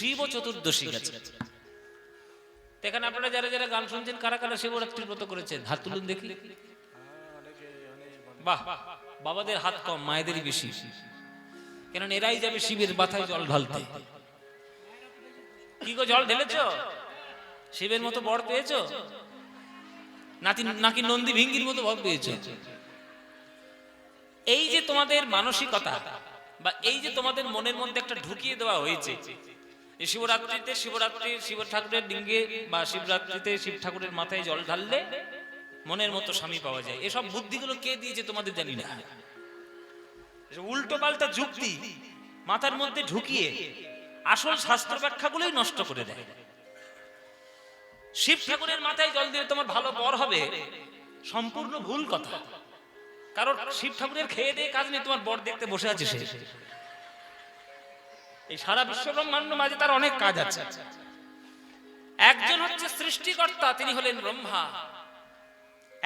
শিব চতুর্দশী গেছে। এখানে আপনারা যারা যারা গান শুনছেন, কারা কারা শিবরাত্রির ব্রত করেছেন হাত তুলুন দেখি। বাহ, বাবাদের হাত কম, মায়েদেরই বেশি, কেন এরাই যাবে শিবের মাথায় জল ঢালতে। কি গো, জল ঢেলেছ? শিবের মতো বর পেয়েছো নাকি নন্দী ভিঙ্গির মতো বর পেয়েছো? এই যে তোমাদের মানসিকতা বা এই যে তোমাদের মনের মধ্যে একটা ঢুকিয়ে দেওয়া হয়েছে, শিবরাত্রিতে শিব ঠাকুরের ডিঙ্গে বা শিবরাত্রিতে শিব ঠাকুরের মাথায় জল ঢাললে মনের মতো স্বামী পাওয়া যায়, এসব বুদ্ধিগুলো কে দিয়েছে তোমাদের জানি না। উল্টো পাল্টা যুক্তি মাথার মধ্যে ঢুকিয়ে আসল শাস্ত্র ব্যাখ্যাগুলোই নষ্ট করে দেয়। শিব ঠাকুরের মাথায় জল দিয়ে তোমার ভালো বর হবে, সম্পূর্ণ ভুল কথা। কারণ শিব ঠাকুরের খেয়ে দিয়ে কাজ নেই, তোমার বর দেখতে বসে আছে সে। এই সারা বিশ্ব ব্রহ্মাণ্ড মাঝে তার অনেক কাজ আছে। একজন হচ্ছে সৃষ্টিকর্তা, তিনি হলেন ব্রহ্মা।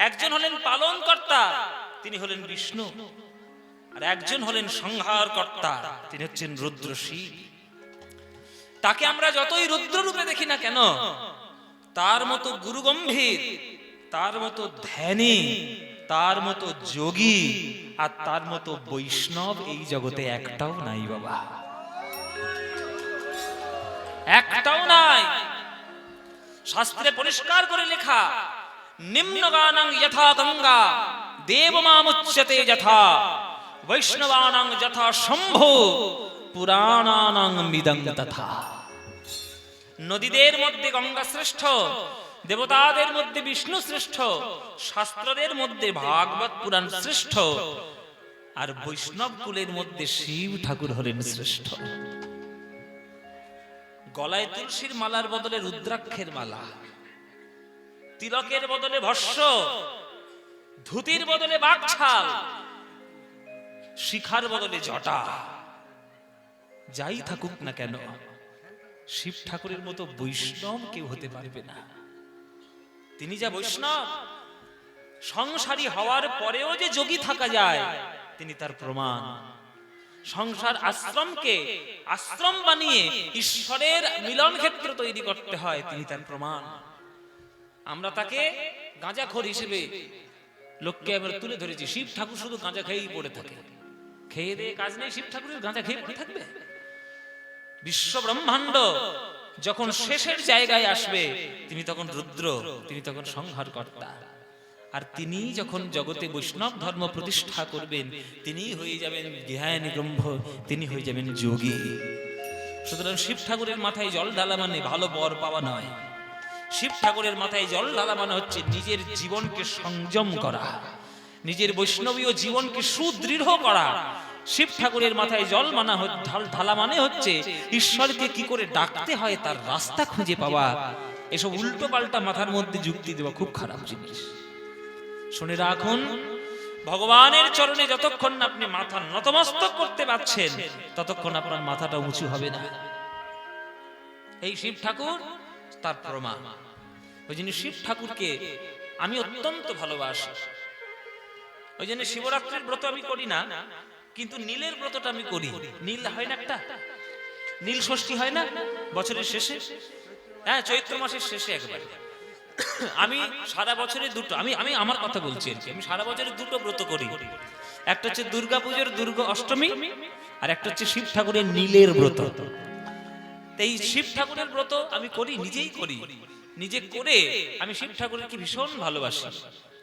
একজন হলেন পালনকর্তা, তিনি হলেন বিষ্ণু। আর একজন হলেন সংহারকর্তা, তিনি হচ্ছেন রুদ্র শিব। তাকে আমরা যতই রুদ্র রূপে দেখি না কেন, তার মতো গুরু গম্ভীর, তার মতো ধ্যানী, তার মতো যোগী আর তার মতো বৈষ্ণব এই জগতে একটাও নাই বাবা, একটাও নাই। শাস্ত্রে পরিষ্কার করে লেখা, নিম্নগানাং যথা গঙ্গা দেবমামুচ্যতে যথা বৈষ্ণবানাং যথা শম্ভু পুরাণানাং মিদং তথা। নদীদের মধ্যে গঙ্গা শ্রেষ্ঠ, দেবতাদের মধ্যে বিষ্ণু শ্রেষ্ঠ, শাস্ত্রদের মধ্যে ভাগবত পুরাণ শ্রেষ্ঠ, আর বৈষ্ণব কুলের মধ্যে শিব ঠাকুর হলেন শ্রেষ্ঠ। গলায় তুলসীর মালার বদলে রুদ্রাক্ষের মালা, তিলকের বদলে ভস্য, ধুতির বদলে বাকছাল, শিখার বদলে জটা, যাই থাকুক না কেন শিব ঠাকুরের মতো বৈষ্ণব কেউ হতে পারবে না। তিনি যা বৈষ্ণব, সংসারী হওয়ার পরেও যে যোগী থাকা যায় তিনি তার প্রমাণ। সংসার আশ্রমকে আশ্রম বানিয়ে ঈশ্বরের মিলন ক্ষেত্র তৈরি করতে হয়, তিনি তার প্রমাণ। আমরা তাকে গাঁজাখোর হিসেবে লোককে আমরা তুলে ধরেছি। শিব ঠাকুর শুধু গাঁজা খেয়েই পড়ে থাকে, খেয়ে দিয়ে কাজ নেই, শিব ঠাকুরের গাঁজা খেয়ে পড়ে থাকবে। বিশ্ব ব্রহ্মাণ্ড যখন শেষের জায়গায় আসবে তিনি তখন রুদ্র, তিনি তখন সংহারকর্তা। আর তিনি যখন জগতে বৈষ্ণব ধর্ম প্রতিষ্ঠা করবেন তিনি হয়ে যাবেন জ্ঞানী ব্রহ্ম, তিনি হয়ে যাবেন যোগী। সুতরাং শিব ঠাকুরের মাথায় জল ঢালা মানে ভালো বর পাওয়া নয়। শিব ঠাকুরের মাথায় জল ঢালা মানে হচ্ছে নিজের জীবনকে সংযম করা, নিজের বৈষ্ণবীয় জীবনকে সুদৃঢ় করা। শিব ঠাকুরের মাথায় জল ঢালা মানে হচ্ছে ঈশ্বরকে কি করে ডাকতে হয় তার রাস্তা খুঁজে পাওয়া। এসব উল্টো পাল্টা মাথার মধ্যে যুক্তি দেওয়া খুব খারাপ জিনিস। শুনে রাখুন, ভগবানের চরণে যতক্ষণ আপনি মাথা নতমস্তক করতে পারছেন ততক্ষণ আপনার মাথাটা উঁচু হবে না। এই শিব ঠাকুর তার প্রমাণ। ওই জন্য শিব ঠাকুরকে আমি অত্যন্ত ভালোবাসি। ওই জন্য শিবরাত্রির ব্রত আমি করি না, কিন্তু নীলের ব্রতটা আমি করি। নীল হয় না, একটা নীল ষষ্ঠী হয় না বছরের শেষে, হ্যাঁ চৈত্র মাসের শেষে একবার। আমি সারা বছরে দুটো, আমি আমার কথা বলছি আর কি, আমি সারা বছরে দুটো ব্রত করি। একটা হচ্ছে দুর্গা পুজোর দুর্গা অষ্টমী, আর একটা হচ্ছে শিব ঠাকুরের নীলের ব্রত। এই শিব ঠাকুরের ব্রত আমি করি, নিজেই করি। নিজে করে আমি শিব ঠাকুরকে ভীষণ ভালোবাসি।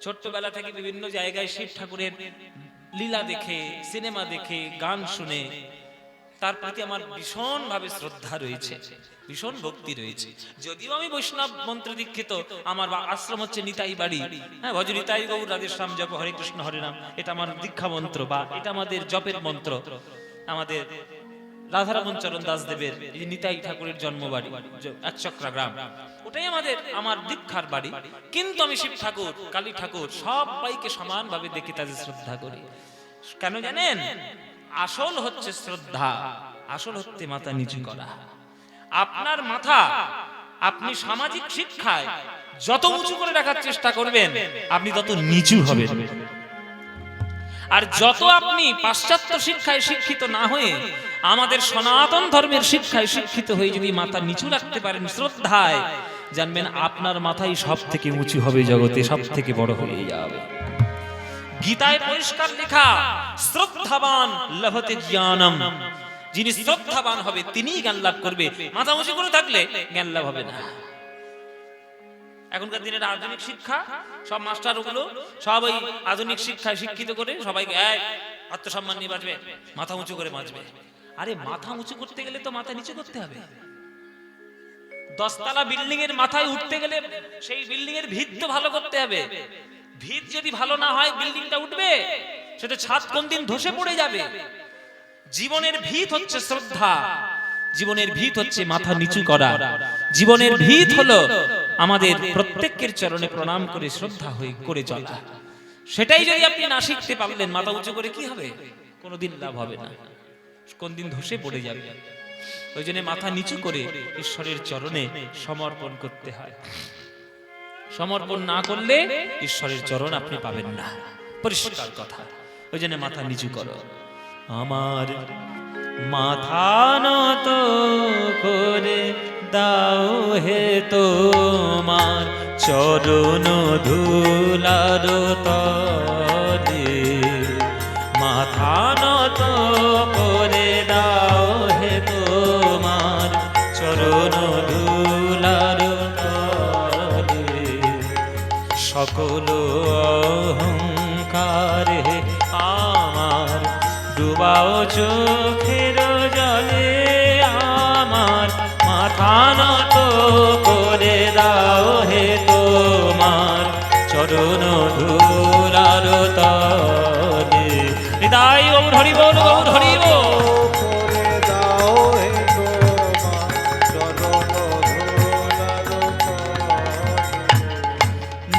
ছোট্টবেলা থেকে বিভিন্ন জায়গায় শিব ঠাকুরের লীলা দেখে, সিনেমা দেখে, গান শুনে তার প্রতি আমার ভীষণ ভাবে শ্রদ্ধা রয়েছে, ভীষণ ভক্তি রয়েছে। যদিও আমি বৈষ্ণব মন্ত্র দীক্ষিত, আমার আশ্রম হচ্ছে নিতাই বাড়ি, হ্যাঁ ভজ নিতাই গৌর রাধেশ্যাম জপ হরে কৃষ্ণ হরে নাম, এটা আমার দীক্ষা মন্ত্র বা এটা আমাদের জপের মন্ত্র। আমাদের রাধারমণ চরণ দাস দেবের নিতাই ঠাকুরের জন্মবাড়ি একচক্রা গ্রাম, ওটাই আমার দীক্ষার বাড়ি। কিন্তু আমি শিব ঠাকুর, কালী ঠাকুর সবাইকে সমানভাবে দেখি, তাদের শ্রদ্ধা করি। কেন জানেন? আসল হচ্ছে শ্রদ্ধা, আসল হচ্ছে মাথা নিচু করা। আপনার মাথা আপনি সামাজিক শিক্ষায় যত উঁচু করে রাখার চেষ্টা করবেন আপনি তত নিচু হবেন। আর যত আপনি পাশ্চাত্য শিক্ষায় শিক্ষিত না হয়ে আমাদের সনাতন ধর্মের শিক্ষায় শিক্ষিত হয়ে যদি মাথা নিচু রাখতে পারেন শ্রদ্ধায়, জানবেন আপনার মাথাই সব থেকে উঁচু হবে, জগতে সব থেকে বড় হয়ে যাবে। গীতায় পরিষ্কার লেখা, শ্রদ্ধাবান লভতে জ্ঞানম, যিনি শ্রদ্ধাবান হবে তিনিই জ্ঞান লাভ করবে। মাথা উঁচু করে থাকলে জ্ঞান লাভ হবে না। এখনকার দিনের আধুনিক শিক্ষা, সব মাস্টার ওগুলো সব ওই আধুনিক শিক্ষায় শিক্ষিত করে সবাইকে আত্মসম্মান নিয়ে বাঁচবে, মাথা উঁচু করে বাঁচবে। আরে মাথা উঁচু করতে গেলে তো মাথা নিচু করতে হবে। 10 তলা বিল্ডিং এর মাথায় উঠতে গেলে সেই বিল্ডিং এর ভিত তো ভালো করতে হবে। ভিত যদি ভালো না হয় বিল্ডিংটা উঠবে, সেটা ছাদ কোন দিন ধসে পড়ে যাবে। জীবনের ভিত হচ্ছে শ্রদ্ধা, জীবনের ভিত হচ্ছে মাথা নিচু করা, জীবনের ভিত হলো আমাদের প্রত্যেকের চরণে প্রণাম করে শ্রদ্ধা হয়ে করে চলা। সেটাই যদি আপনি না শিখতে পারলেন, মাথা উঁচু করে কি হবে? কোনোদিন লাভ হবে না, কোন দিন ধসে পড়ে যাবে। ওই জন্য মাথা নিচু করে ঈশ্বরের চরণে সমর্পণ করতে হয়। সমর্পণ না করলে ঈশ্বরের চরণ আপনি পাবেন না, পরিষ্কার কথা। ওই জন্য মাথা নিচু করো। আমার মাথা নত করে দাও হে তোমার চরণ ধুলার তলে, মাথা নত করে দাও হে তোমার চরণ ধুলার তলে, সকল অহংকার আমার ডুবাও চোখের জলে, আমার মাথা নত করে দাও হে তোমার চরণ ধুলার তলে। হৃদয় গৌর হরি বল, গৌর হরি বল।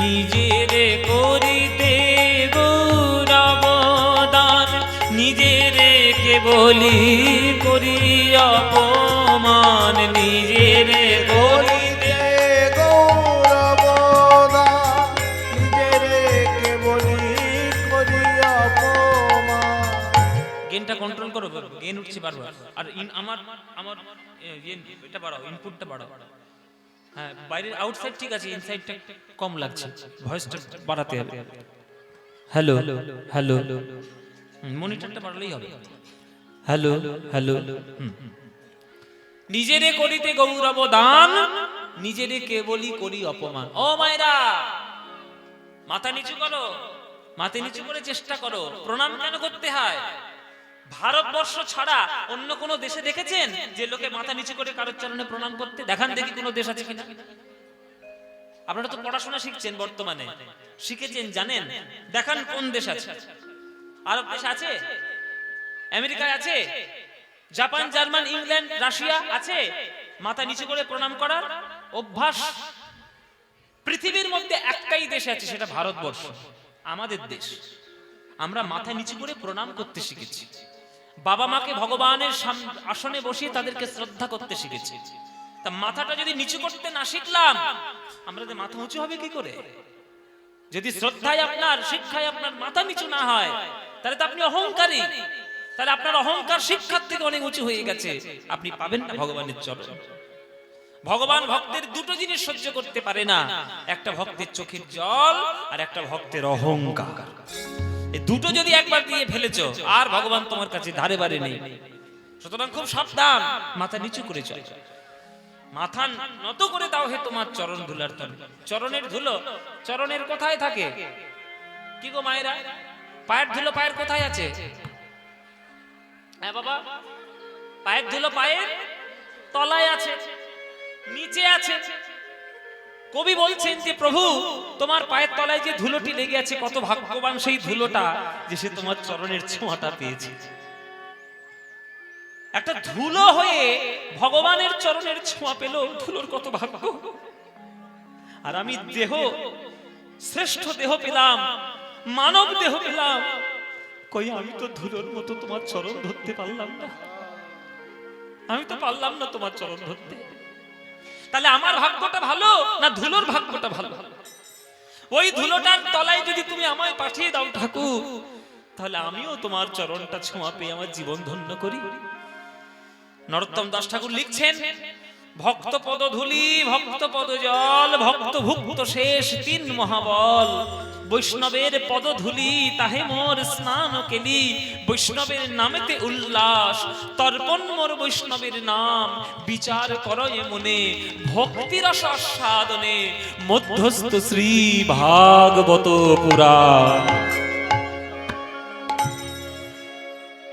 নিজের করিতে গৌরবদান, নিজের কেবলি করি অপমান, নিজের করিতে গৌরবদান, নিজের কেবলি করি অপমান। গেনটা কন্ট্রোল করো, গেন উঠছে বারবার। আর আমার আমার এটা বাড়াও, ইনপুটটা বাড়াও। হ্যাঁ, বাইরের আউটসাইড ঠিক আছে, ইনসাইডটা কম লাগছে, ভয়েসটা বাড়াতে হবে। হ্যালো হ্যালো, মনিটরটা বাড়ালেই হবে। Hello hello. নিজেরে করিতে গৌরব দান, নিজেরে কেবলই করি অপমান। ও মায়েরা, মাথা নিচু করো, মাথা নিচু করে চেষ্টা করো। প্রণাম কেন করতে হয়? ভারতবর্ষ ছাড়া অন্য কোন দেশে দেখেছেন যে লোকে মাথা নিচু করে কারোর চরণে প্রণাম করতে? দেখান দেখি কোন দেশ আছে কিনা। আপনারা তো পড়াশোনা শিখছেন, বর্তমানে শিখেছেন, জানেন, দেখান কোন দেশ আছে। আরব দেশ আছে, আমেরিকায় আছে, জাপান, জার্মান, ইংল্যান্ড, রাশিয়া আছে মাথা নিচু করে প্রণাম করার অভ্যাস। পৃথিবীর মধ্যে একটাই দেশ আছে, সেটা ভারতবর্ষ, আমাদের দেশ। আমরা মাথা নিচু করে প্রণাম করতে শিখেছি। বাবা মাকে ভগবানের আসনে বসিয়ে তাদেরকে শ্রদ্ধা করতে শিখেছি। তা মাথাটা যদি নিচু করতে না শিখলাম, আমাদের মাথা উঁচু হবে কি করে? যদি শ্রদ্ধায় আপনার, শিক্ষায় আপনার মাথা নিচু না হয়, তাহলে তো আপনি অহংকারী। তাহলে আপনার অহংকার শিক্ষার থেকে অনেক উঁচু হয়ে গেছে, আপনি পাবেন না ভগবানের চরণ। ভগবান ভক্তের দুটো জিনিস সহ্য করতে পারে না, একটা ভক্তের চোখের জল আর একটা ভক্তের অহংকার। এই দুটো যদি একবার দিয়ে ফেলেছো, আর ভগবান তোমার কাছে ধারে বারে নেই। সুতরাং খুব সাবধান, মাথা নিচু করে চল। মাথা নত করে দাও হে তোমার চরণ ধুলার তলে। চরণের ধুলো চরণের কোথায় থাকে? কি গো মায়েরা, পায়ের ধুলো পায়ের কোথায় আছে? হ্যাঁ বাবা, পায়ের ধুলো পায়ের তলায় আছে, নিচে আছে। কবি বলছেন যে প্রভু, তোমার পায়ের তলায় যে ধুলোটি লেগে আছে, কত ভাগ্যবান সেই ধুলোটা যে সে তোমার চরণের ছোঁয়াটা পেয়েছে। একটা ধুলো হয়ে ভগবানের চরণের ছোঁয়া পেল, ধুলোর কত ভাগ্য। আর আমি দেহ, শ্রেষ্ঠ দেহ পেলাম, মানব দেহ পেলাম, কই আমি তো ধুলোর মতো তোমার চরণ ধরতে পারলাম না। আমি তো পারলাম না তোমার চরণ ধরতে। তাহলে আমার ভাগ্যটা ভালো না ধুলোর ভাগ্যটা ভালো? ওই ধুলোটার তলায় যদি তুমি আমায় পাঠিয়ে দাও ঠাকুর, তাহলে আমিও তোমার চরণটা ছোঁয়া পেয়ে আমার জীবন ধন্য করি। নরোত্তম দাস ঠাকুর লিখছেন, ভক্ত পদধূলি, ভক্ত পদজল, ভক্ত ভুক্ত শেষ তিন মহাবল। বৈষ্ণবের পদধূলি তাহে মোর স্নান কেলি, বৈষ্ণবের নামেতে উল্লাস, তর্পণ মোর বৈষ্ণবের নাম। বিচার করয়ে মনে ভক্তির আস্বাদনে, মধ্যস্থ শ্রী ভাগবত পুরাণ।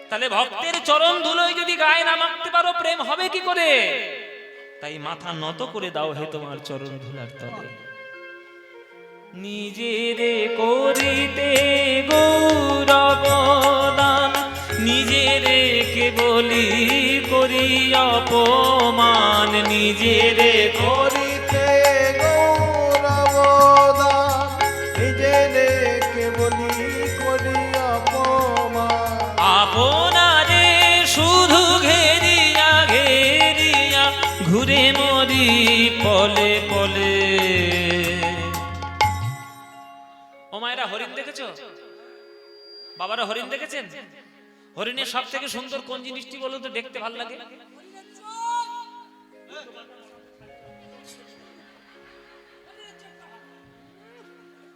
তাহলে ভক্তের চরণ ধুলোয় যদি গায়ে না মাখতে পারো, প্রেম হবে কি করে? তাই মাথা নত করে দাও হে তোমার চরণ ধুলার তলে। নিজেরে করিতে গৌরব দান, নিজেরে কেবলি করি অপমান, নিজেরে করিতে গৌরব দান, নিজেরে কেবলি করি অপমান। আপনারে শুধু ঘেরিয়া ঘেরিয়া ঘুরে মরি পলে পলে। ও মায়েরা, হরিণ দেখেছো? বাবারা হরিণ দেখেছেন? হরিণের সব থেকে সুন্দর কোন জিনিসটি বলো তো, দেখতে ভালো লাগে?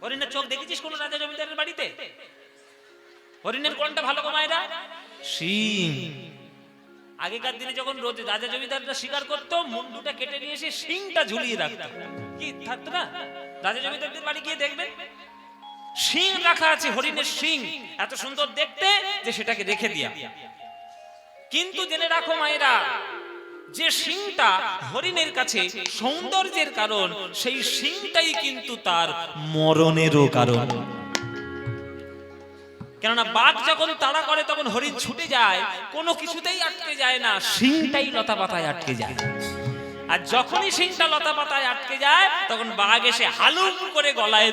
হরিণের চোখ দেখেছিস কোন রাজা জমিদারের বাড়িতে? হরিণের কোনটা ভালো গো মায়েরা? শিং। আগেকার দিনে যখন রোজ রাজা জমিদাররা শিকার করতো, মুন্ডুটা কেটে নিয়ে এসে শিংটা ঝুলিয়ে রাখতো। কি থাকতো না? রাজা জমিদারদের বাড়ি গিয়ে দেখবেন শিং রাখা আছে, হরিণের শিং, এত সুন্দর দেখতে যে সেটাকে রেখে দিয়া। কিন্তু জেনে রাখো মায়েরা, যে শিংটা হরিণের কাছে সৌন্দর্যের কারণ, সেই শিংটাই কিন্তু তার মরণেরও কারণ। কেননা বাঘ যখন তাড়া করে তখন হরিণ ছুটে যায়, কোনো কিছুতেই আটকে যায় না, শিংটাই লতা পাতায় আটকে যায়। আর যখনই শিংটা লতা পাতায় আটকে যায়, তখন বাঘ এসে হালুম করে গলায়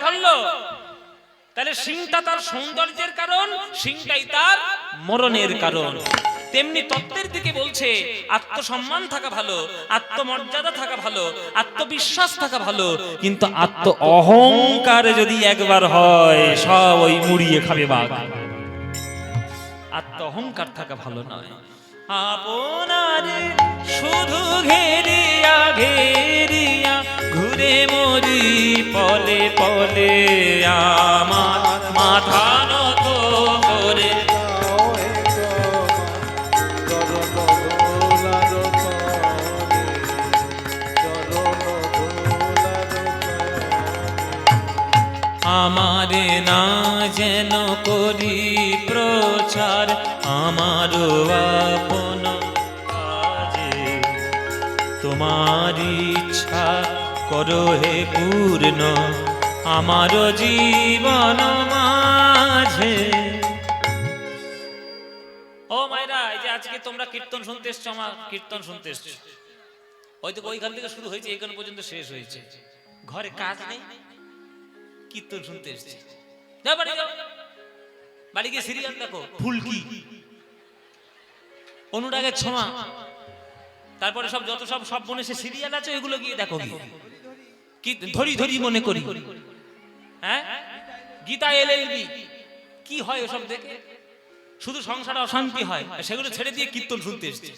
ধরলো। তাহলে শিংটা তার সৌন্দর্যের কারণ, শিংটাই তার মরণের কারণ। তেমনি তত্ত্বের দিকে বলছে, আত্মসম্মান থাকা ভালো, আত্মমর্যাদা থাকা ভালো, আত্মবিশ্বাস থাকা ভালো, কিন্তু আত্ম অহংকার যদি একবার হয়, সব ওই মুড়িয়ে খাবে বাঘ। আত্ম অহংকার থাকা ভালো নয়। আপনারে শুধু ঘেরিয়া ঘেরিয়া ঘুরে মরি পলে পলে, আমার মাথা নত করে আমারে না যেন করি প্রচার, আমারও আপন কাজে, তোমার ইচ্ছা করো হে পূর্ণ আমারও জীবন মাঝে। ও মায়েরা, এই যে আজকে তোমরা কীর্তন শুনতে এসছো, আমার কীর্তন শুনতে এসছো, হয়তো ওইখান থেকে শুরু হয়েছে, এইখান পর্যন্ত শেষ হয়েছে, ঘরে কাজ নেই, কীর্তন শুনতে এসছে। যাও বাড়ি যাও, বাড়ি গিয়ে সিরিয়াল দেখো, ফুলকি, অনুরাগের ছোঁয়া, তারপরে সব যত সব মনে সে সিরিয়াল আছে, ওইগুলো গিয়ে দেখো, কি ধরি ধরি মনে করি, হ্যাঁ, গীতা এলএলবি, কি হয় ওসব দেখে? শুধু সংসারে অশান্তি হয়, সেগুলো ছেড়ে দিয়ে কীর্তন শুনতে এসছে।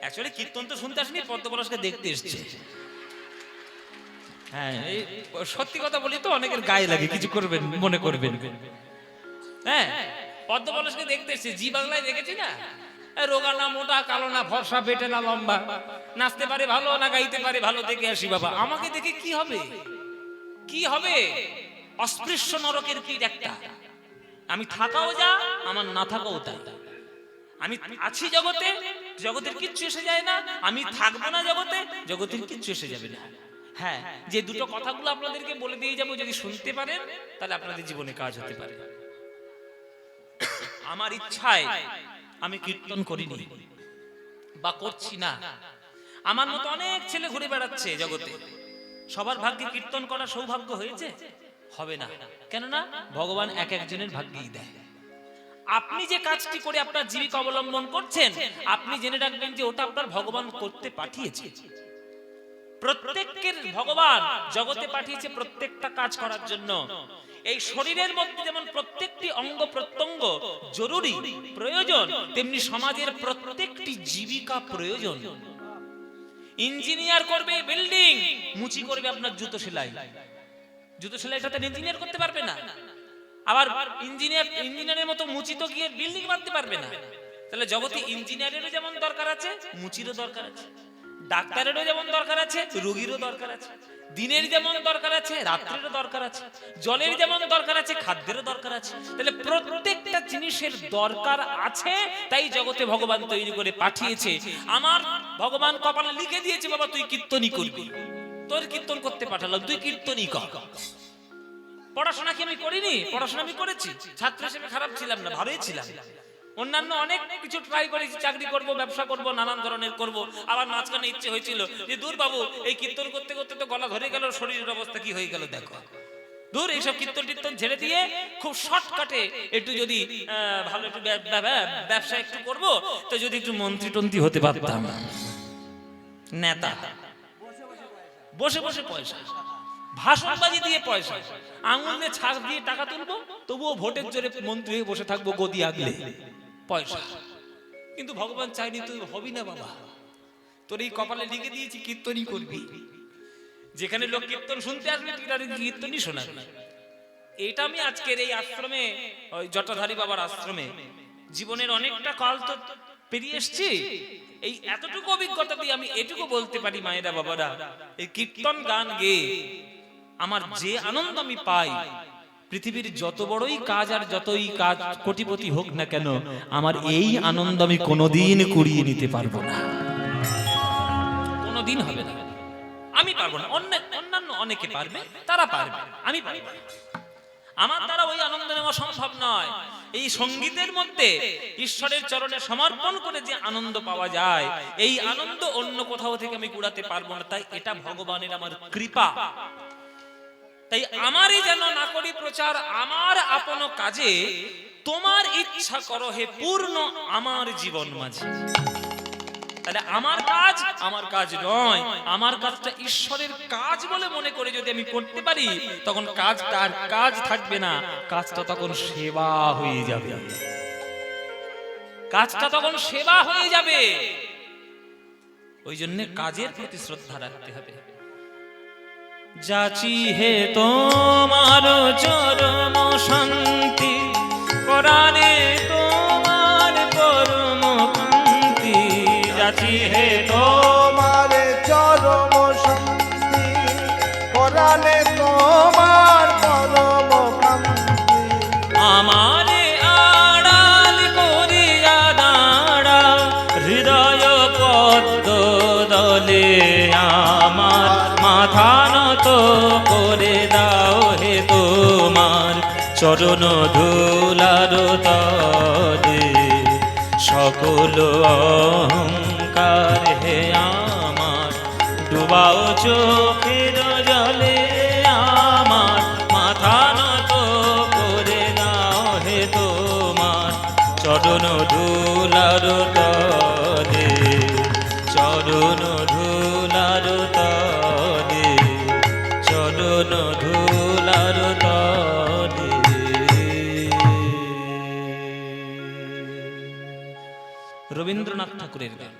অ্যাকচুয়ালি কীর্তন তো শুনতে আসেনি, পদ্মপলাশকে দেখতে এসছে। হ্যাঁ, সত্যি কথা বলি তো, অনেকের গায়ে লাগে, কিছু করবেন মনে করবেন। হ্যাঁ, পদ্মপলাশকে দেখতে এসছে, জি বাংলায় দেখেছি না, রোগা না মোটা, কালো না ফর্সা, পেটে না লম্বা, নাচতে পারে ভালো না গাইতে পারে ভালো, দেখে আসি বাবা। আমাকে দেখে কি হবে? কি হবে? অস্পৃশ্য নরকের কীট একটা। আমি থাকাও যা, আমার না থাকাও তাই। আমি আছি জগতে, জগতের কিচ্ছু এসে যায় না, আমি থাকবো না জগতে, জগতের কিচ্ছু এসে যাবে না। হ্যাঁ, যে দুটো কথাগুলো আপনাদেরকে বলে দিয়ে যাবো, যদি শুনতে পারেন তাহলে আপনাদের জীবনে কাজ হতে পারে। আমার ইচ্ছায় আমি কীর্তন করিনি বা করছি না। আমার মতো অনেক ছেলে ঘুরে বেড়াচ্ছে জগতে, সবার ভাগ্যে কীর্তন করার সৌভাগ্য হয়েছে? হবে না। কেননা ভগবান এক একজনের ভাগ্যেই দেয়। আপনি যে কাজটি করে আপনার জীবিকা অবলম্বন করছেন, আপনি জেনে রাখবেন যে ওটা আপনার ভগবান করতে পাঠিয়েছে। প্রত্যেকের ভগবান জগতে পাঠিয়েছে প্রত্যেকটা কাজ করার জন্য। এই শরীরের মধ্যে যেমন প্রত্যেকটি অঙ্গ প্রত্যঙ্গ জরুরি প্রয়োজন, তেমনি সমাজের প্রত্যেকটি জীবিকা প্রয়োজন। ইঞ্জিনিয়ার করবে বিল্ডিং, মুচি করবে আপনার জুতো সেলাই। জুতো সেলাইটা তো ইঞ্জিনিয়ার করতে পারবে না। আবার ইঞ্জিনিয়ারের মতো মুচি তো গিয়ে বিল্ডিং বানাতে পারবে না। তাহলে জগতে ইঞ্জিনিয়ারেরও যেমন দরকার আছে, মুচিরও দরকার আছে। ডাক্তারেরও যেমন দরকার আছে, রোগীরও দরকার আছে। দিনের যেমন দরকার আছে, রাত্রেরও দরকার আছে। জলের যেমন দরকার আছে, খাদ্যেরও দরকার আছে। তাহলে প্রত্যেকটা জিনিসের দরকার আছে, তাই জগতে ভগবান তৈরি করে পাঠিয়েছে। আমার ভগবান কপালে লিখে দিয়েছে, বাবা তুই কীর্তনই করবি, তোর কীর্তন করতে পাঠালাম, তুই কীর্তনই কর। পড়াশোনা কি আমি করিনি? পড়াশোনা আমি করেছি। ছাত্র হিসেবে খারাপ ছিলাম না, ভালোই ছিলাম। অন্যান্য অনেক কিছু ট্রাই করেছি, চাকরি করব, ব্যবসা করব, নানান ধরনের করব। আবার মাঝখানে ইচ্ছে হয়েছিল যে দূর বাবু, এই কীর্তন করতে করতে তো গলা ধরে গেল, শরীরের অবস্থা কি হয়ে গেল দেখো। দূর এইসব কীর্তন টির্তন ছেড়ে দিয়ে খুব শর্টকাটে একটু যদি ভালো একটু ব্যবসা একটু করব, তো যদি একটু মন্ত্রী টন্ত্রী হতে পারতাম, নেতা, বসে বসে পয়সা, ভাষণবাজি দিয়ে পয়সা, আঙুলে ছাপ দিয়ে টাকা তুলবো, তবুও ভোটের জোরে মন্ত্রী হয়ে বসে থাকবো গদি আগলে পয়সা। কিন্তু ভগবান চাইনি তুই হবি না বাবা, তোর এই কপালে লিখে দিয়েছি কীর্তনই করবি। যেখানে লোক কীর্তন শুনতে আসবে তুই তাদের কীর্তনই শোনাবি। এটা আমি আজকের এই আশ্রমে, ওই জটাধারী বাবার আশ্রমে জীবনের অনেকটা কাল তো পেরিয়ে এসছি। এই এতটুকু অভিজ্ঞতা দিয়ে আমি এটুকু বলতে পারি, মায়েরা বাবারা, এই কীর্তন গান গেয়ে আমার যে আনন্দ আমি পাই, পৃথিবীর যত বড়ই কাজ আর যতই কাজ কোটিপতি হোক না কেন, আমার এই আনন্দ আমি কোনোদিন কুড়িয়ে নিতে পারবো না, কোনোদিন হবে না। আমি পারবো না, অন্যান্য অনেকে পারবে, তারা পারবে, আমি পারবো না। আমার দ্বারা ওই আনন্দ নেওয়া সম্ভব নয়। এই সঙ্গীতের মধ্যে ঈশ্বরের চরণে সমর্পণ করে যে আনন্দ পাওয়া যায়, এই আনন্দ অন্য কোথাও থেকে আমি কুড়াতে পারবো না। তাই এটা ভগবানের আমার কৃপা। তাই আমারই যেন না করি প্রচার আমার আপন কাজে, তোমার ইচ্ছা করো হে পূর্ণ আমার জীবন মাঝে। তাহলে আমার কাজ নয়, আমার কাজটা ঈশ্বরের কাজ বলে মনে করে যদি আমি করতে পারি, তখন কাজটা আর কাজ থাকবে না, কাজটা তখন সেবা হয়ে যাবে, কাজটা তখন সেবা হয়ে যাবে। ওই জন্য কাজের প্রতি শ্রদ্ধা রাখতে হবে। যাচি হে তোমার চরম শান্তি, পরাণে তোমার পরম কান্তি। যাচি হে তোমার চরম শান্তি, পরাণে তোমার পরম কান্তি। আমারে আড়াল করিয়া দাঁড়া হৃদয় পদ্ম দলে, আমার মাথা নত করে দাও হে তোমার চরণ ধুলার তলে। সকল অহংকার হে আমার ডুবাও চোখের জলে, আমার মাথা নত করে দাও হে তোমার চরণ ধুলার তলে, চরণ ধুলার তলে, চরণ ধুলার তলে। রবীন্দ্রনাথ ঠাকুরের গান,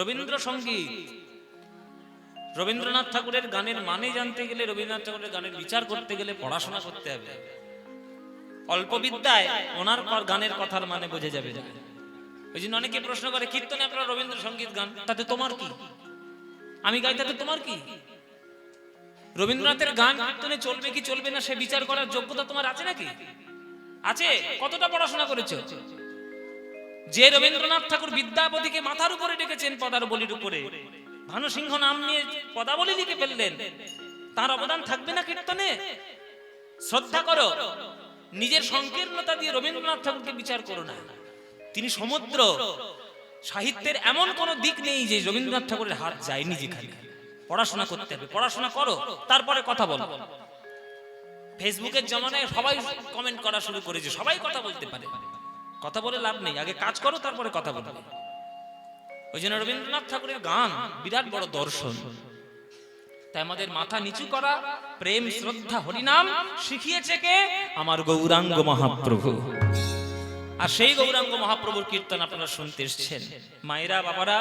রবীন্দ্রসঙ্গীত। রবীন্দ্রনাথ ঠাকুরের গানের মানে জানতে গেলে, রবীন্দ্রনাথ ঠাকুরের গানের বিচার করতে গেলে পড়াশোনা করতে হবে। অল্প বিদ্যায় ওনার গানের কথার মানে বোঝা যাবে না। ওই জন্য অনেকে প্রশ্ন করে, কীর্তনে আপনারা রবীন্দ্রসঙ্গীত গান, তাতে তোমার কি? আমি গাই, তাতে তোমার কি? রবীন্দ্রনাথের গান কীর্তনে চলবে কি চলবে না সে বিচার করার যোগ্যতা তোমার আছে নাকি? আছে? কতটা পড়াশোনা করেছো? যে রবীন্দ্রনাথ ঠাকুর বিদ্যাপতিকে মাথার উপরে ডেকেছেন, পদাবলীর উপরে ভানুসিংহ নাম নিয়ে পদাবলী লিখে ফেললেন, তার অবদান থাকবে না কীর্তনে? শ্রদ্ধা করো, নিজের সংকীর্ণতা দিয়ে রবীন্দ্রনাথ ঠাকুরকে বিচার করো না। তিনি সমুদ্র। সাহিত্যের এমন কোন দিক নেই যে রবীন্দ্রনাথ ঠাকুরের হাত যায়নি যেখানে। পড়াশোনা করতে হবে, পড়াশোনা করো, তারপরে কথা বলো। ফেসবুকের জমানায় সবাই কমেন্ট করা শুরু করেছে, সবাই কথা বলতে পারে, কথা বলে লাভ নেই, আগে কাজ করো তারপরে কথা বলবে। ওই জন্য রবীন্দ্রনাথ ঠাকুরের গান বিরাট বড় দর্শন। তাই আমাদের মাথা নিচু করা, প্রেম শ্রদ্ধা হরিনাম শিখিয়েছে কে? আমার গৌরাঙ্গ মহাপ্রভু। আর সেই গৌরাঙ্গ মহাপ্রভুর কীর্তন আপনারা শুনতে এসেছেন। মায়েরা বাবারা,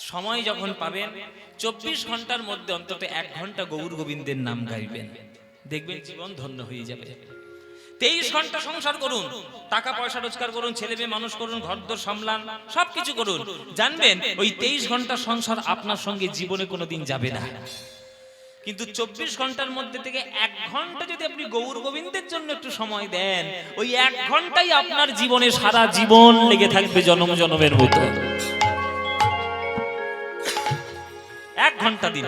সময় যখন পাবেন 24 ঘন্টার মধ্যে অন্তত 1 ঘন্টা গৌর গোবিন্দের নাম গাইবেন, দেখবেন জীবন ধন্য হয়ে যাবে। 23 ঘন্টা সংসার করুন, টাকা পয়সা রোজগার করুন, ছেলে মেয়ে মানুষ করুন, ঘরদোর সামলান, সবকিছু করুন, জানবেন ওই 23 ঘন্টা সংসার আপনার সঙ্গে জীবনে কোনোদিন যাবে না। কিন্তু 24 ঘন্টার মধ্যে থেকে 1 ঘন্টা যদি আপনি গৌর গোবিন্দের জন্য একটু সময় দেন, ওই 1 ঘন্টাই আপনার জীবনে সারা জীবন লেগে থাকবে জনম জনমের মতো। 1 ঘন্টা দিন,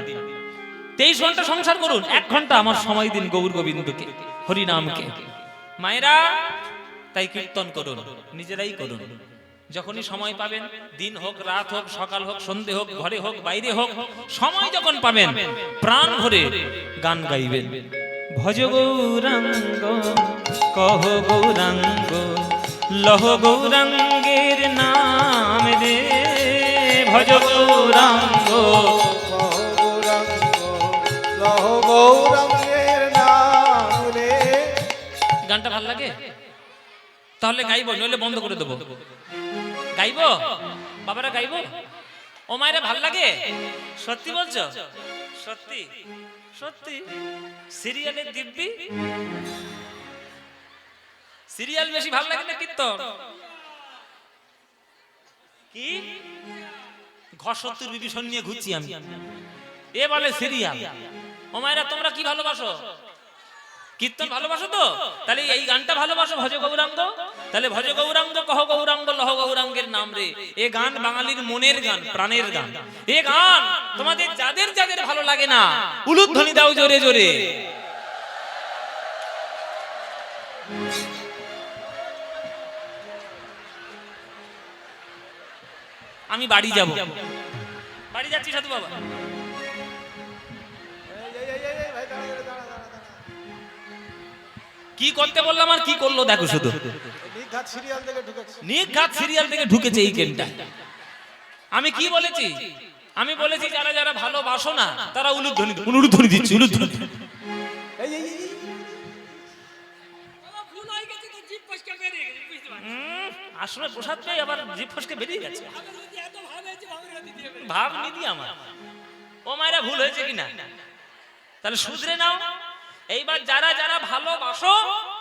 23 ঘন্টা সংসার করুন, 1 ঘন্টা আমার সময় দিন গৌর গোবিন্দকে, হরিনামকে। মায়েরা, তাই কীর্তন করুন, নিজেরাই করুন। যখনই সময় পাবেন, দিন হোক, রাত হোক, সকাল হোক, সন্ধে হোক, ঘরে হোক, বাইরে হোক, সময় যখন পাবেন প্রাণ ভরে গান গাইবেন। ভজ গৌরাঙ্গ কহ গৌরাঙ্গ, লহ গৌরাঙ্গের নাম রে। ভজ গৌরাঙ্গ গৌরাঙ্গের নাম রে। গানটা ভাল লাগে? তাহলে গাইবো, নইলে বন্ধ করে দেবো। গাইবো বাবারা, গাইবো। ও মায়েরা, ভাল লাগে? সত্যি বলছো? সত্যি সত্যি? সিরিয়ালের দিব্যি, সিরিয়াল বেশি ভাল লাগে না কীর্তন? কি ঘর বিভীষণ নিয়ে ঘুরছি আমি, এ বলে সিরিয়াল। ও মায়েরা, তোমরা কি ভালোবাসো? কীর্তন ভালোবাসো তো? তাহলে এই গানটা ভালোবাসো, ভজ গৌরাঙ্গ। তাহলে ভজ গৌরাঙ্গ কহ গৌরাঙ্গ, লহ গৌরাঙ্গের নাম রে। এ গান বাঙালির মনের গান, প্রাণের গান। এ গান তোমাদের যাদের যাদের ভালো লাগে না, উলুধ্বনি দাও জোরে জোরে। আমি বাড়ি যাব, বাড়ি যাচ্ছি সাধু বাবা। কি করতে বললাম আর কি করলো দেখো শুধু। নিঘাত সিরিয়াল থেকে ঢুকেছে এই গেমটা। আমি কি বলেছি? আমি বলেছি যারা যারা ভালোবাসো না তারা উলুধ্বনি দিচ্ছে, উলুধ্বনি। আসলে প্রসাদ পেয়ে আবার জিভ ফসকে বেরিয়ে গেছে। ভাব নিদি আমার। ও মায়েরা, ভুল হয়েছে কিনা তাহলে শুধরে নাও। এইবার যারা যারা ভালোবাসো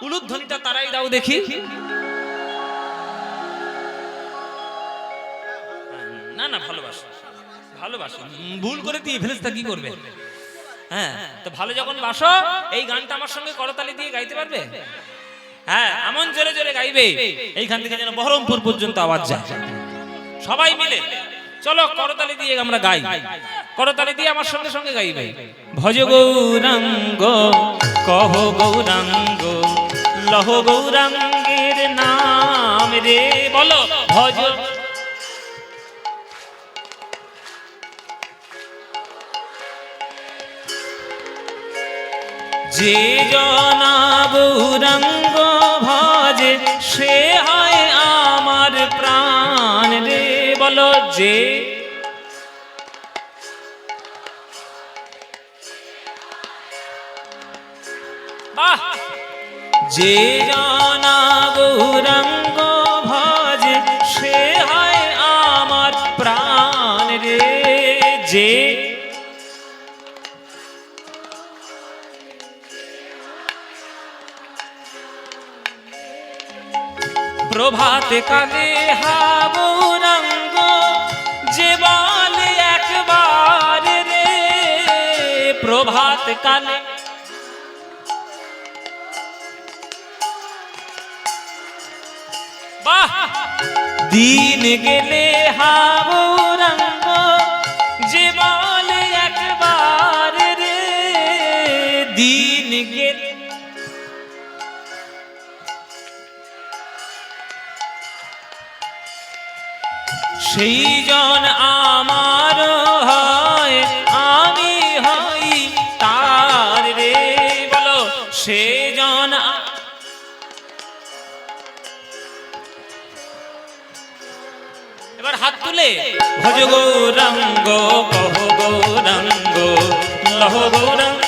উলুধ্বনিটা তারাই দাও দেখি। না না, ভালোবাসো, ভালোবাসো। ভুল করে দিয়ে ফেলেছ তা কি করবে? হ্যাঁ, তো ভালো যখন বাসো এই গানটা আমার সঙ্গে করতালি দিয়ে গাইতে পারবে? হ্যাঁ, এমন জোরে জোরে গাইবে এইখান থেকে যেন বহরমপুর পর্যন্ত আওয়াজ যায়। সবাই মিলে চলো করতালি দিয়ে আমরা গাই। করতালি দিয়ে আমার সঙ্গে সঙ্গে গাইবে। ভজ গৌরাঙ্গ কহ গৌরাঙ্গ, লহ গৌরাঙ্গের নাম রে। বলো ভজ। যে জনা গৌরাঙ্গ ভজে সে হয় আমার প্রাণ রে। বলো যে। বাহ। যে জনা গৌরাঙ্গ ভজে সে হয় আমার প্রাণ রে। যে প্রভাত কালে হা গৌরাঙ্গ, যে বলে একবার রে। প্রভাত কালে বাহ। দিন গেলে হা গৌরাঙ্গ, যে বলে একবার রে। দিন গেলে সেই জন আমার হয়, আমি হই তার রে। বলো সে জন। এবার হাত তুলে ভজ গৌরাঙ্গ কহ গৌরাঙ্গ, লহ গৌরাঙ্গ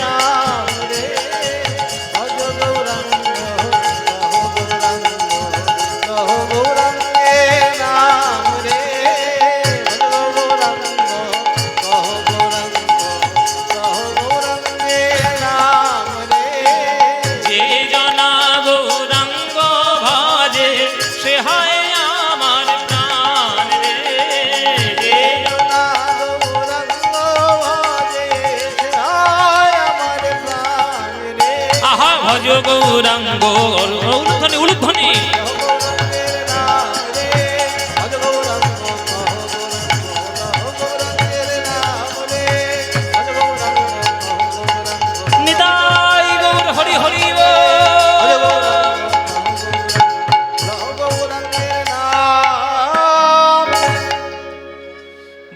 রাম রে ভজ গৌরাঙ্গ লহ গৌরাঙ্গে রাম রে ভজ গৌরাঙ্গ লহ গৌরাঙ্গে রাম রে যে জনা গৌরাঙ্গ ভজে সে হয় আমার প্রাণ রে আহা ভজ গৌরাঙ্গ উলুধ্বনি উলুধ্বনি নিতাই গৌর হরি হরি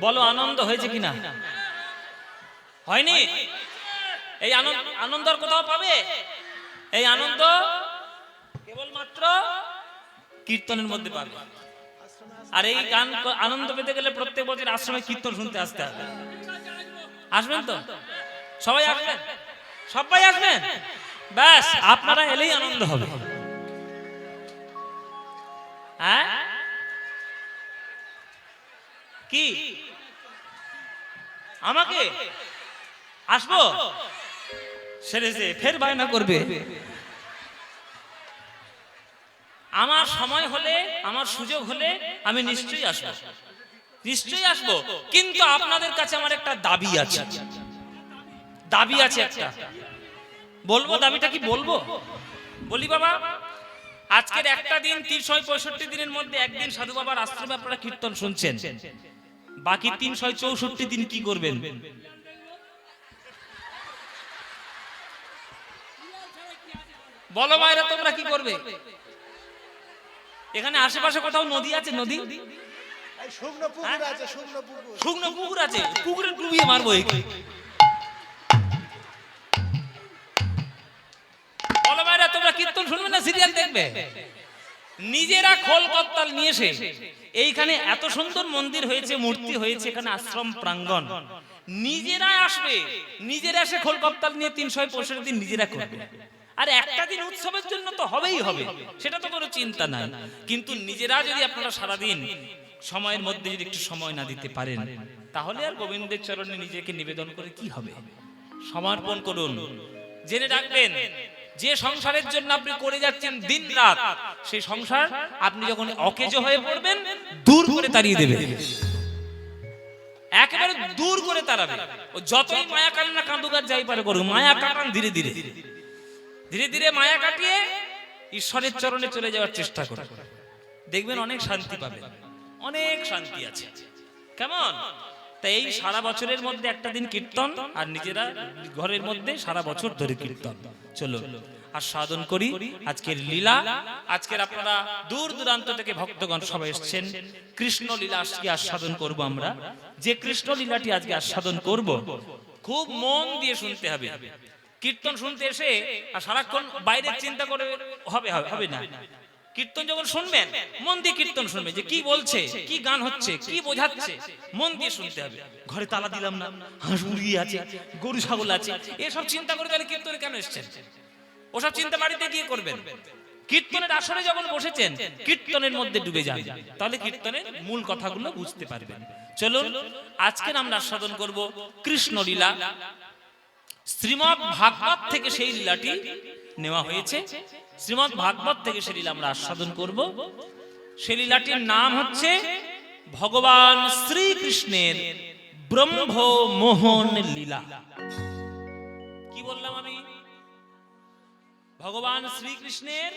বলো আনন্দ হয়েছে কিনা হয়নি এই আনন্দ আর কোথাও পাবে এই আনন্দ কেবলমাত্র কীর্তনের মধ্যে পাবে আর এই গান আনন্দ পেতে গেলে প্রত্যেক বছর আশ্রমে কীর্তন শুনতে আসতে হবে আসবেন তো সবাই আসবেন সবাই আসবেন ব্যাস আপনারা এলেই আনন্দ হবে হ্যাঁ কি আমাকে আসবো সেরেছে ফের বায়না করবে আমার সময় হলে আমার সুযোগ হলে আমি নিশ্চয়ই আসবো নিশ্চয়ই আসবো কিন্তু আপনাদের কাছে আমার একটা দাবি আছে একটা বলবো দাবিটা কি বলবো বলি বাবা আজকের একটা দিন 365 দিনের মধ্যে একদিন সাধু বাবার আশ্রমে আপনারা কীর্তন শুনছেন বাকি 364 দিন কি করবেন বলো মায়েরা তোমরা কি করবে এখানে আশেপাশে কোথাও নদী আছে নদী শুকনো পুকুর আছে শুকনো পুকুর আছে পুকুরে ডুবিয়ে মারবো বলো মায়েরা তোমরা কীর্তন শুনবে না সিরিয়াল দেখবে নিজেরা খোল করতাল নিয়ে এসে এইখানে এত সুন্দর মন্দির হয়েছে মূর্তি হয়েছে এখানে আশ্রম প্রাঙ্গণ নিজেরা আসবে নিজেরা এসে খোল করতাল নিয়ে 365 দিন নিজেরা করবে আর একটা দিন উৎসবের জন্য তো হবেই হবে সেটা তো কোনো চিন্তা নাই কিন্তু নিজেরা যদি আপনারা সারাদিন সময়ের মধ্যে যদি একটু সময় না দিতে পারেন তাহলে আর গোবিন্দের চরণে নিজেকে নিবেদন করে কি হবে সমর্পণ করুন জেনে রাখবেন যে সংসারের জন্য আপনি করে যাচ্ছেন দিন রাত সেই সংসার আপনি যখন অকেজো হয়ে পড়বেন দূর করে তাড়িয়ে দেবে একেবারে দূর করে তাড়াবে ও যতই মায়া কান্না কাঁদুকার যাই পারে করুক মায়া কাটান ধীরে ধীরে ধীরে ধীরে মায়া কাটিয়ে ঈশ্বরের চরণে চলে যাওয়ার চেষ্টা করুন দেখবেন অনেক শান্তি পাবেন অনেক শান্তি আছে কেমন তাই এই সারা বছরের মধ্যে একটা দিন কীর্তন আর নিজেরা ঘরের মধ্যে সারা বছর ধরে কীর্তন চলো আস্বাদন করি আজকের লীলা আজকের আপনারা দূর দূরান্ত থেকে ভক্তগণ সবাই এসেছেন কৃষ্ণ লীলা আজকে আস্বাদন করব আমরা যে কৃষ্ণ লীলাটি আজকে আস্বাদন করব খুব মন দিয়ে শুনতে হবে কীর্তন শুনতে এসে আর সারাক্ষণ বাইরের চিন্তা করে হবে না কীর্তন যখন শুনবেন মন দিয়ে কীর্তন শুনবে যে কি বলছে কি গান হচ্ছে কি বোঝাচ্ছে মন দিয়ে শুনতে হবে ঘরে তালা দিলাম না হাঁস মুরগি আছে গরু ছাগল আছে এসব চিন্তা করে তাহলে কীর্তনে কেন এসেছেন ওসব চিন্তা বাড়িতে গিয়ে করবেন কীর্তনের আসরে যখন বসেছেন কীর্তনের মধ্যে ডুবে যান তাহলে কীর্তনের মূল কথাগুলো বুঝতে পারবেন চলুন আজকে আমরা আস্বাদন করব কৃষ্ণ লীলা শ্রীমদ্ ভাগবত থেকে সেই লীলাটি নেওয়া হয়েছে শ্রীমদ্ ভাগবত থেকে সেই লীলা আমরা আস্বাদন করব সেই লীলাটির নাম হচ্ছে ভগবান শ্রীকৃষ্ণের ব্রহ্ম মোহন লীলা কি বললাম আমি ভগবান শ্রীকৃষ্ণের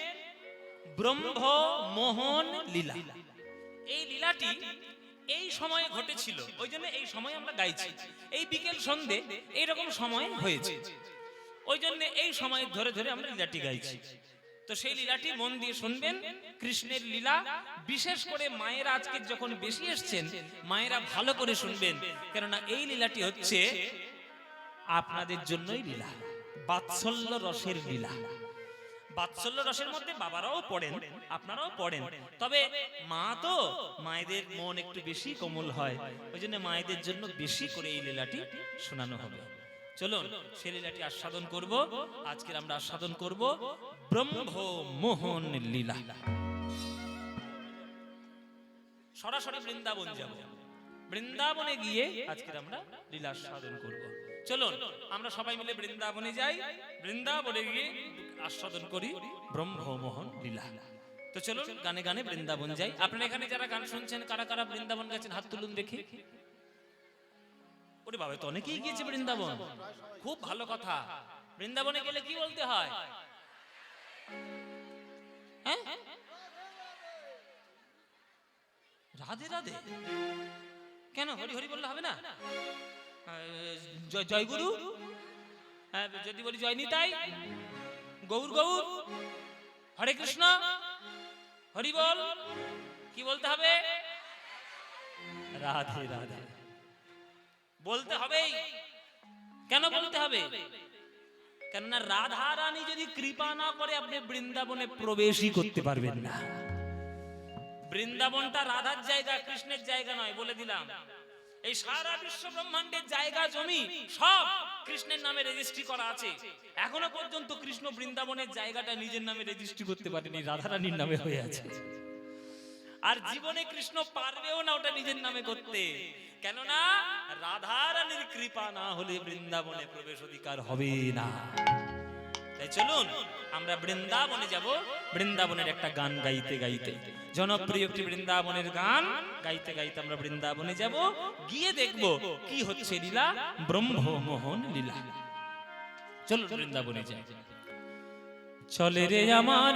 ব্রহ্ম মোহন লীলা এই লীলাটি এই সময়ে ঘটেছিল ওই জন্য এই সময় আমরা গাইছি এই বিকেল সন্ধে এইরকম সময় হয়েছে ওই জন্য এই সময় ধরে ধরে আমরা লীলাটি গাইছি তো সেই লীলাটি মন দিয়ে শুনবেন কৃষ্ণের লীলা বিশেষ করে মায়েরা আজকে যখন বেশি এসেছেন মায়েরা ভালো করে শুনবেন কেননা এই লীলাটি হচ্ছে আপনাদের জন্যই লীলা বাৎসল্য রসের লীলা বাৎসল্য রসের মধ্যে বাবারাও পড়েন আপনারাও পড়েন তবে মা তো মায়েদের মন একটু বেশি কোমল হয় ওই জন্য মায়েদের জন্য বেশি করে এই লীলাটি শোনানো হবে চলুন সেই লীলাটি আস্বাদন করব। আজকে আমরা আস্বাদন করব ব্রহ্মমোহন লীলা। সরাসরি বৃন্দাবন যাব, বৃন্দাবনে গিয়ে আজকে আমরা লীলা আস্বাদন করব। চলুন আমরা সবাই মিলে বৃন্দাবনে যাই, বৃন্দাবনে গিয়ে আস্বাদন করি ব্রহ্মমোহন লীলা। তো চলুন গানে গানে বৃন্দাবন যাই। আপনারা এখানে যারা গান শুনছেন কারা কারা বৃন্দাবন গেছেন হাত তুলুন দেখি। ওরে বাবা, তো অনেকেই গিয়েছে বৃন্দাবন, খুব ভালো কথা। বৃন্দাবনে গেলে কি বলতে হয়? হ্যাঁ, রাধে রাধে। কেন হরি হরি বললে হবে না? জয় গুরু, যদি বলি জয় নিতাই, গৌর গৌর, হরে কৃষ্ণ, হরি বল, কি বলতে হবে? রাধে রাধে বলতে হবেই। কেন বলতে হবে? কেননা রাধা রানী যদি কৃপা না করে আপনি বৃন্দাবনে প্রবেশই করতে পারবেন না। বৃন্দাবনটা রাধার জায়গা, কৃষ্ণের জায়গা নয়, বলে দিলাম। এই সারা বিশ্ব ব্রহ্মাণ্ডের জায়গা জমি সব কৃষ্ণের নামে রেজিস্ট্রি করা আছে। এখনো পর্যন্ত কৃষ্ণ বৃন্দাবনের জায়গাটা নিজের নামে রেজিস্ট্রি করতে পারেনি, রাধা রানীর নামে হয়ে আছে। আর জীবনে কৃষ্ণ পারবেও না ওটা নিজের নামে করতে, কেননা রাধা রানীর কৃপা না হলে বৃন্দাবনে প্রবেশ অধিকার হবে না। তাই চলুন আমরা বৃন্দাবনে যাব, বৃন্দাবনের একটা গান গাইতে গাইতে, জনপ্রিয় একটি বৃন্দাবনের গান গাইতে গাইতে আমরা বৃন্দাবনে যাব, গিয়ে দেখব কি হচ্ছে লীলা, ব্রহ্মমোহন লীলা। চলুন বৃন্দাবনে যাই। চলে রে আমার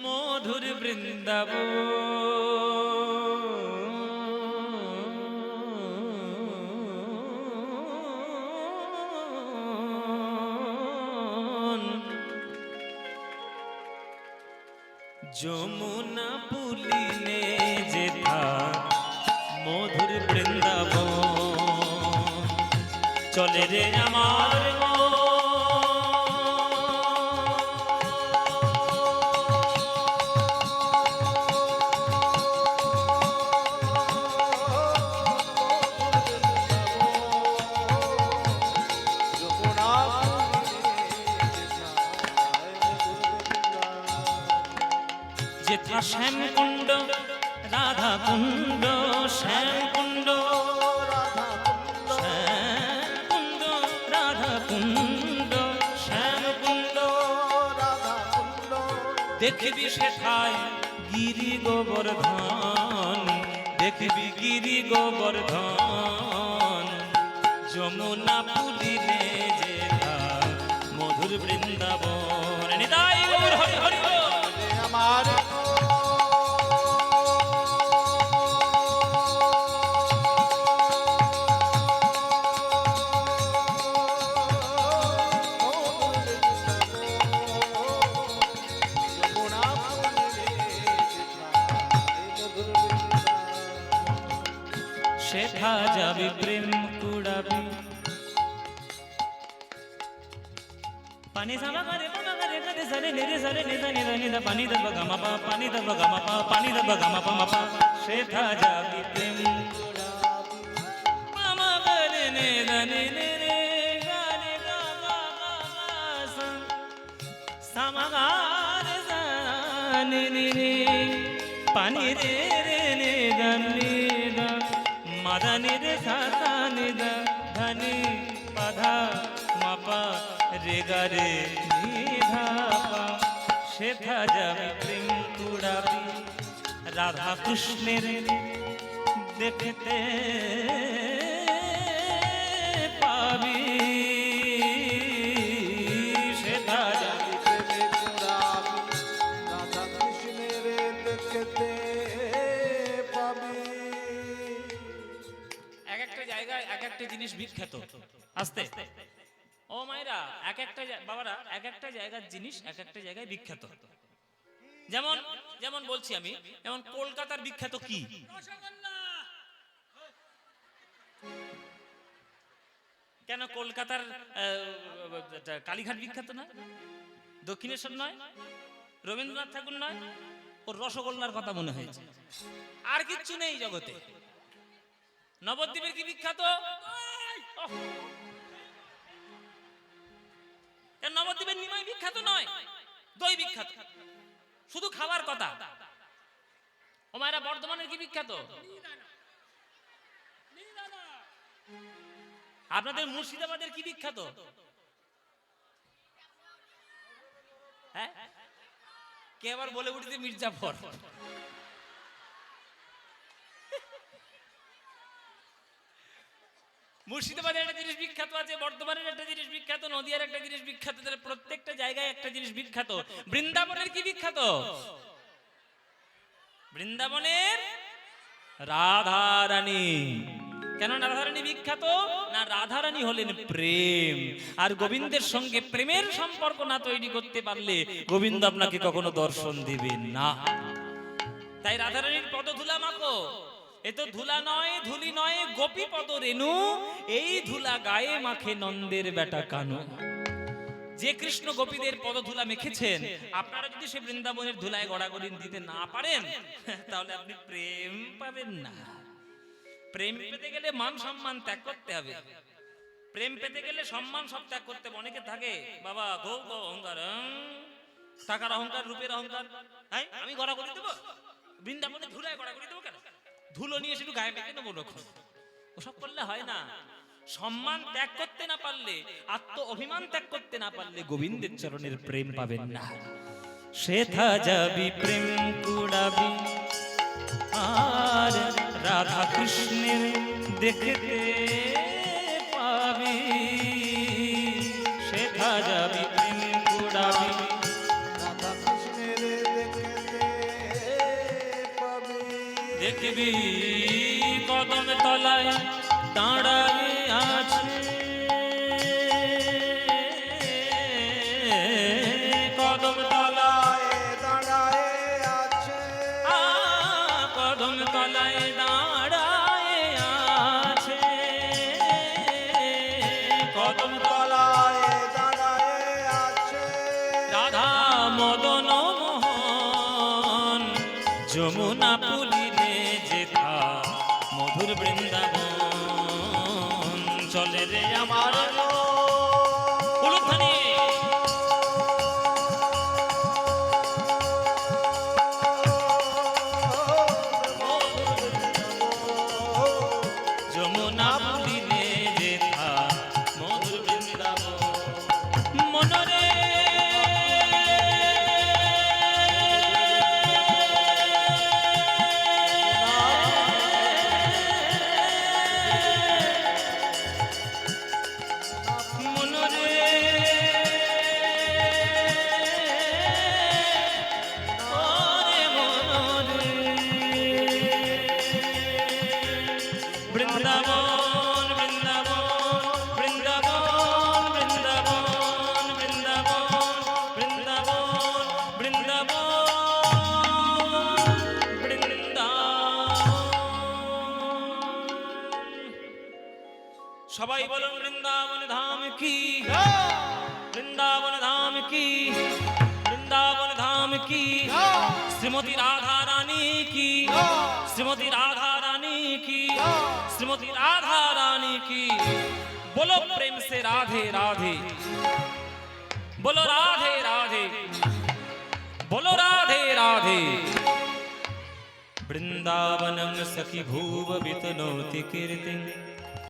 মধুর বৃন্দাবন, যমুনা পুলিনে যেথা মধুর বৃন্দাবন, চলে রে আমার যেথা শ্যাম কুণ্ড রাধা কুণ্ড, শ্যাম কুণ্ড শ্যাম কুণ্ড রাধা কুণ্ড, শ্যাম কুণ্ড রাধা কুণ্ড, দেখবি সেথায় গিরি গোবর্ধন, দেখবি গিরি গোবর্ধন, যমুনা পুলিনে যেথা মধুর বৃন্দাবন। নিতাই গৌর হরি হরি আমার শেখা যাবি প্রেম কুড়াবি, পানি সামা করে বাবা করে করে সরে নিরে সরে নিদা নিদা নিদা, পানি দব গামা পা, পানি দব গামা পা, পানি দব গামা পা মা পা, শেখা যাবি প্রেম কুড়াবি, মামা করে নিদা নিরে রে গা রে গা গা গা গা সা, সামা গা রে সা নি নি নি, পানি রে রে নিদা নিদা, মাদা নিরে সা সা নিদা, ধনি পাধা মাপা রে গা রে নিধা পা, শেখা যাবি প্রেম কুড়াবি, রাধা কৃষ্ণের দেখতে পাবি, শেখা যাবি প্রেম কুড়াবি, রাধা কৃষ্ণের দেখতে পাবি। এক একটা জায়গায় এক একটা জিনিস বিখ্যাত। আস্তে ও মায়েরা, এক একটা বাবারা, এক একটা জায়গার জিনিস এক একটা জায়গায় বিখ্যাত। যেমন যেমন বলছি আমি, যেমন কলকাতার বিখ্যাত কি? কেন কলকাতার কালীঘাট বিখ্যাত না, দক্ষিণেশ্বর নয়, রবীন্দ্রনাথ ঠাকুর নয়, ওর রসগোল্লার কথা মনে হয়েছে, আর কিচ্ছু নেই জগতে। নবদ্বীপের কি বিখ্যাত? নবদ্বীপের নিমাই বিখ্যাত নয়, দই বিখ্যাত, শুধু খাবার কথা। ও মায়েরা, বর্ধমানের কি বিখ্যাত? আপনাদের মুর্শিদাবাদের কি বিখ্যাত? হ্যাঁ, কে আবার বলে উঠেছে মির্জাফর। মুর্শিদাবাদের একটা জিনিস বিখ্যাত আছে, বর্ধমানের একটা জিনিস বিখ্যাত, নদিয়ার একটা জিনিস বিখ্যাত, তাহলে প্রত্যেকটা জায়গায় একটা জিনিস বিখ্যাত। বৃন্দাবনের কি বিখ্যাত? বৃন্দাবনের রাধারানী। কেন রাধারানী বিখ্যাত? না, রাধারানী হলেন প্রেম, আর গোবিন্দের সঙ্গে প্রেমের সম্পর্ক না তৈরি করতে পারলে গোবিন্দ আপনাকে কখনো দর্শন দিবেন না। তাই রাধারানীর পদধূলা মাখো। এ তো ধুলা নয়, ধুলি নয়, গোপী পদ রেণু, এই ধুলা গায়ে মাখে নন্দের বেটা কানু। যে কৃষ্ণ গোপীদের পদধূলা মেখেছেন, আপনারা যদি সে বৃন্দাবনের ধুলায় গড়াগড়ি দিতে না পারেন, তাহলে আপনি প্রেম পাবেন না। প্রেম পেতে গেলে মান সম্মান ত্যাগ করতে হবে। প্রেম পেতে গেলে সম্মান সব ত্যাগ করতে হবে। অনেকে থাকে বাবা গো গো অহংকার, টাকার অহংকার, রূপের অহংকার, হ্যাঁ আমি গড়াগড়ি দেবো, বৃন্দাবনে ধুলায় গড়াগড়ি দেবো, কেন ধুলো নিয়ে শুধু গায়ে মেখে নেবো, ওসব করলে হয় না। সম্মান ত্যাগ করতে না পারলে, আত্ম অভিমান ত্যাগ করতে না পারলে গোবিন্দের চরণের প্রেম পাবেন না। সেথা যাবি প্রেম কুড়াবি, আর রাধা কৃষ্ণের দেখতে পাবি। সেথা যাবি প্রেম কুড়াবি, রাধা কৃষ্ণের দেখতে পাবি। দেখবি কদম তলায় দাঁড়ায় আছে, কদম তলায় দাঁড়ায় আছে, কদম তলায় দাঁড়ায় আছে, কদম তলায় দাঁড়ায় আছে। রাধা মদন মোহন যমুনা পুলিনে যেথা মধুর বৃন্দাবন চলে রে আমার উলুধ্বনি। যমুনা পুলিনে যেথা মধুর বৃন্দাবন মনরে সবাই বলুন বৃন্দাবন ধাম কি, বৃন্দাবন ধাম কি, বৃন্দাবন ধাম কি, শ্রীমতী রাধা রানী কি, শ্রীমতী রাধা রানী কি, শ্রীমতী রাধা রানী কি। बोलो प्रेम से राधे राधे, बोलो राधे राधे, बोलो राधे राधे। वृंदावनम सखी भूव वितनोति कीर्तिं